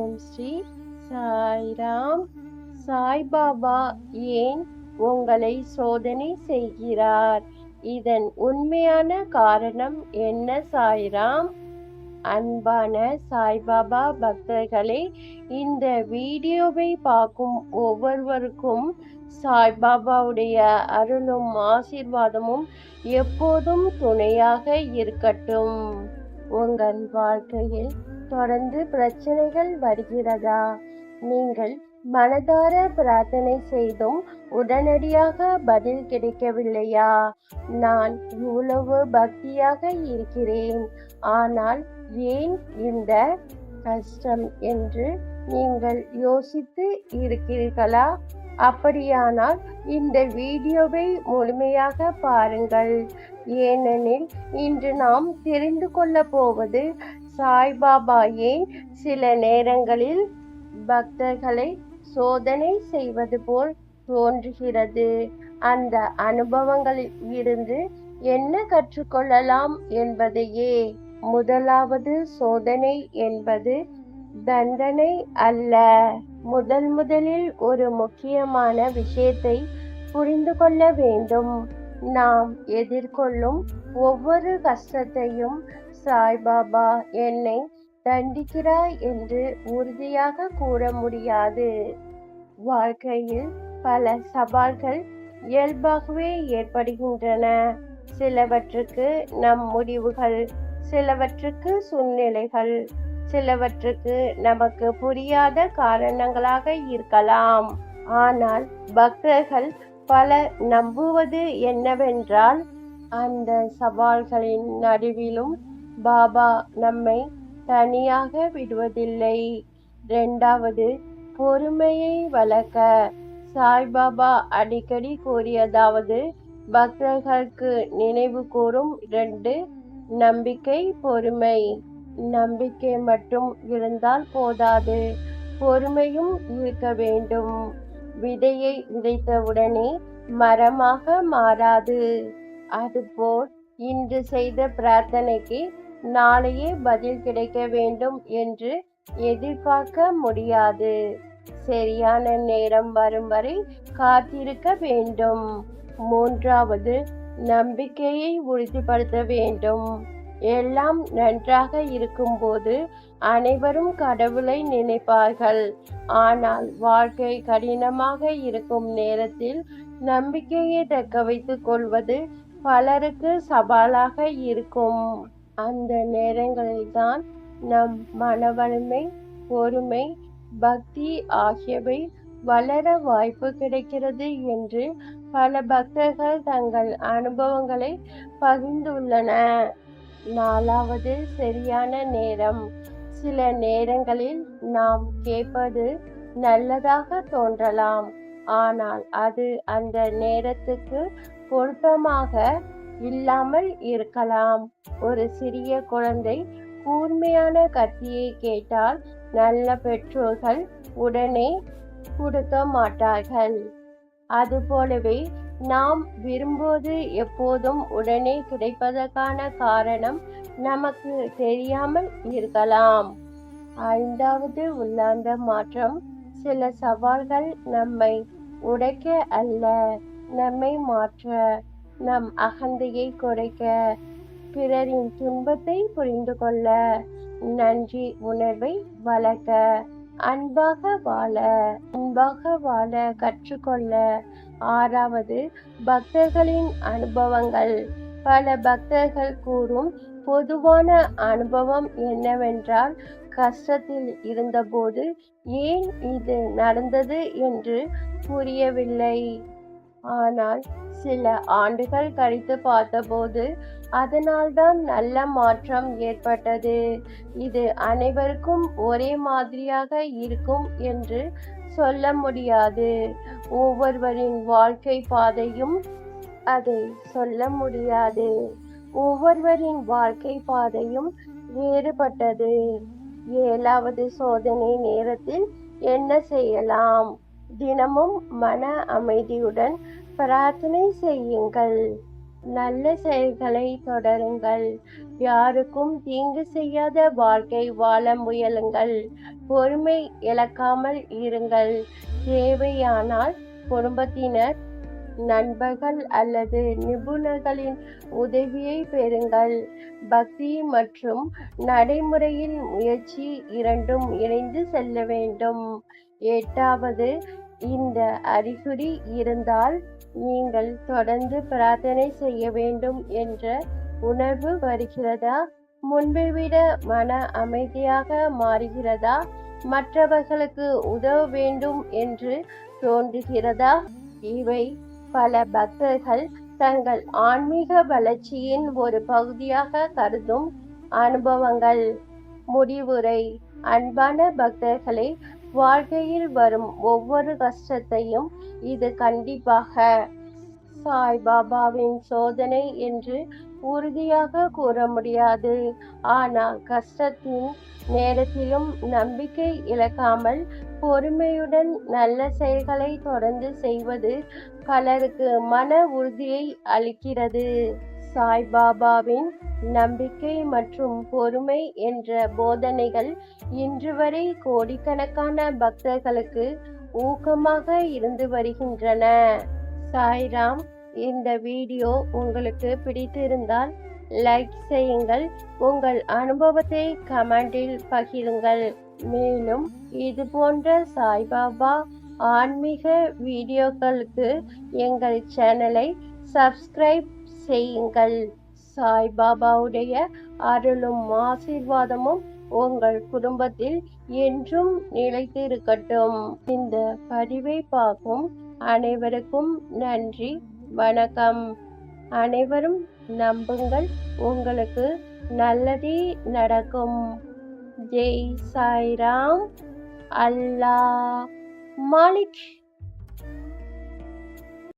ஓம் ஸ்ரீ சாய்ராம். சாய்பாபா ஏன் உங்களை சோதனை செய்கிறார்? இதன் உண்மையான காரணம் என்ன சாய்ராம்? அன்பான சாய்பாபா பக்தர்களே, இந்த வீடியோவை பார்க்கும் ஒவ்வொருவருக்கும் சாய்பாபாவுடைய அருளும் ஆசீர்வாதமும் எப்போதும் துணையாக இருக்கட்டும். உங்கள் வாழ்க்கையில் தொடர்ந்து பிரச்சனைகள் வருகிறதா? நீங்கள் மனதார பிரார்த்தனை செய்தும் உடனடியாக பதில் கிடைக்கவில்லையா? நான் இவ்வளவு பக்தியாக இருக்கிறேன், ஆனால் ஏன் இந்த கஷ்டம் என்று நீங்கள் யோசித்து இருக்கிறீர்களா? அப்படியானால் இந்த வீடியோவை முழுமையாக பாருங்கள். ஏனெனில் இன்று நாம் தெரிந்து கொள்ள போவது சாய்பாபா ஏன் சில நேரங்களில் பக்தர்களை சோதனை செய்வது போல் தோன்றுகிறது. அந்த அனுபவங்களில் இருந்து என்ன கற்றுக்கொள்ளலாம் என்பதையே. முதலாவது சோதனை என்பது தண்டனை அல்ல. முதலில் ஒரு முக்கியமான விஷயத்தை புரிந்து கொள்ள வேண்டும். நாம் எதிர்கொள்ளும் ஒவ்வொரு கஷ்டத்தையும் சாய்பாபா என்னை தண்டிக்கிறாய் என்று உறுதியாக கூற முடியாது. வாழ்க்கையில் பல சவால்கள் இயல்பாகவே ஏற்படுகின்றன. சிலவற்றுக்கு நம் முடிவுகள், சிலவற்றுக்கு சூழ்நிலைகள், சிலவற்றுக்கு நமக்கு புரியாத காரணங்களாக இருக்கலாம். ஆனால் பக்தர்கள் பலர் நம்புவது என்னவென்றால், அந்த சவால்களின் நடுவிலும் பாபா நம்மை தனியாக விடுவதில்லை. இரண்டாவது, பொறுமையை வளர்க்க சாய்பாபா அடிக்கடி கூறியதாவது பக்தர்களுக்கு நினைவு கூறும் 2: நம்பிக்கை, பொறுமை. நம்பிக்கை மட்டும் இருந்தால் போதாது, பொறுமையும் இருக்க வேண்டும். விதையை விதைத்தவுடனே மரமாக மாறாது. அதுபோல் இன்று செய்த பிரார்த்தனைக்கு நாளையே பதில் கிடைக்க வேண்டும் என்று எதிர்பார்க்க முடியாது. சரியான நேரம் வரும் வரை காத்திருக்க வேண்டும். மூன்றாவது, நம்பிக்கையை உறுதிப்படுத்த வேண்டும். எல்லாம் நன்றாக இருக்கும்போது அனைவரும் கடவுளை நினைப்பார்கள். ஆனால் வாழ்க்கை கடினமாக இருக்கும் நேரத்தில் நம்பிக்கையை தக்க வைத்துக் கொள்வது பலருக்கு சவாலாக இருக்கும். அந்த நேரங்களில்தான் நம் மனவலிமை, பொறுமை, பக்தி ஆகியவை வளர வாய்ப்பு கிடைக்கிறது என்று பல பக்தர்கள் தங்கள் அனுபவங்களை பகிர்ந்துள்ளனர். நாலாவது, சரியான நேரம். சில நேரங்களில் நாம் கேட்பது நல்லதாக தோன்றலாம், ஆனால் அது அந்த நேரத்துக்கு பொருத்தமாக இல்லாமல் இருக்கலாம். ஒரு சிறிய குழந்தை கூர்மையான கத்தியை கேட்டால் நல்ல பெற்றோர்கள் உடனே கொடுக்க மாட்டார்கள். அதுபோலவே நாம் விரும்புவது எப்போதும் உடனே கிடைப்பதற்கான காரணம் நமக்கு தெரியாமல் இருக்கலாம். ஐந்தாவது, உள்ளார்ந்த மாற்றம். சில சவால்கள் நம்மை உடைக்க அல்ல, நம்மை மாற்ற. நம் அகந்தையை குறைக்க, பிறரின் துன்பத்தை புரிந்து கொள்ள, நன்றி உணர்வை வளர்க்க, அன்பாக வாழ கற்றுக்கொள்ள. ஆறாவது, பக்தர்களின் அனுபவங்கள். பல பக்தர்கள் கூறும் பொதுவான அனுபவம் என்னவென்றால், கஷ்டத்தில் இருந்தபோது ஏன் இது நடந்தது என்று புரியவில்லை. ஆனால் சில ஆண்டுகள் கழித்து பார்த்தபோது அதனால்தான் நல்ல மாற்றம் ஏற்பட்டது. இது அனைவருக்கும் ஒரே மாதிரியாக இருக்கும் என்று சொல்ல முடியாது. ஒவ்வொருவரின் வாழ்க்கை பாதையும் அதை சொல்ல முடியாது. ஒவ்வொருவரின் வாழ்க்கை பாதையும் வேறுபட்டது. ஏழாவது சோதனை நேரத்தில் என்ன செய்யலாம்? தினமும் மன அமைதியுடன் பிரார்த்தனை செய்யுங்கள். நல்ல செயல்களை தொடருங்கள். யாருக்கும் தீங்கு செய்யாத வாழ்க்கை வாழ முயலுங்கள். பொறுமை இழக்காமல் இருங்கள். தேவையானால் குடும்பத்தினர், நண்பர்கள் அல்லது நிபுணர்களின் உதவியை பெறுங்கள். பக்தி மற்றும் நடைமுறையில் முயற்சி இரண்டும் இணைந்து செல்ல வேண்டும். 8வது, இந்த அறிகுறி இருந்தால் நீங்கள் தொடர்ந்து பிரார்த்தனை செய்ய வேண்டும் என்ற உணர்வு வருகிறதா? முன்பை விட மன அமைதியாக மாறுகிறதா? மற்றவர்களுக்கு உதவ வேண்டும் என்று தோன்றுகிறதா? இவை பல பக்தர்கள் தங்கள் ஆன்மீக வளர்ச்சியின் ஒரு பகுதியாக கருதும் அனுபவங்கள். முடிவுரை: அன்பான பக்தர்களே, வாழ்க்கையில் வரும் ஒவ்வொரு கஷ்டத்தையும் இது கண்டிப்பாக சாய்பாபாவின் சோதனை என்று உறுதியாக கூற முடியாது. ஆனால் கஷ்டத்தின் நேரத்திலும் நம்பிக்கை இழக்காமல் பொறுமையுடன் நல்ல செயல்களை தொடர்ந்து செய்வது பலருக்கு மன உறுதியை அளிக்கிறது. சாய்பாபாவின் நம்பிக்கை மற்றும் பொறுமை என்ற போதனைகள் இன்று வரை கோடிக்கணக்கான பக்தர்களுக்கு ஊக்கமாக இருந்து வருகின்றன. சாய்ராம். இந்த வீடியோ உங்களுக்கு பிடித்திருந்தால் லைக் செய்யுங்கள். உங்கள் அனுபவத்தை கமெண்டில் பகிருங்கள். மேலும் இது போன்ற சாய்பாபா ஆன்மீக வீடியோக்களுக்கு எங்கள் சேனலை சப்ஸ்கிரைப் செய்யுங்கள். சாய்பாபாவுடைய அருளும் ஆசீர்வாதமும் உங்கள் குடும்பத்தில் என்றும் நிலைத்திருக்கட்டும். இந்த பதிவை பார்க்கும் அனைவருக்கும் நன்றி, வணக்கம். அனைவரும் நம்புங்கள், உங்களுக்கு நல்லதே நடக்கும். ஜெய் சாய்ராம். அல்லாஹ் மாலிக்.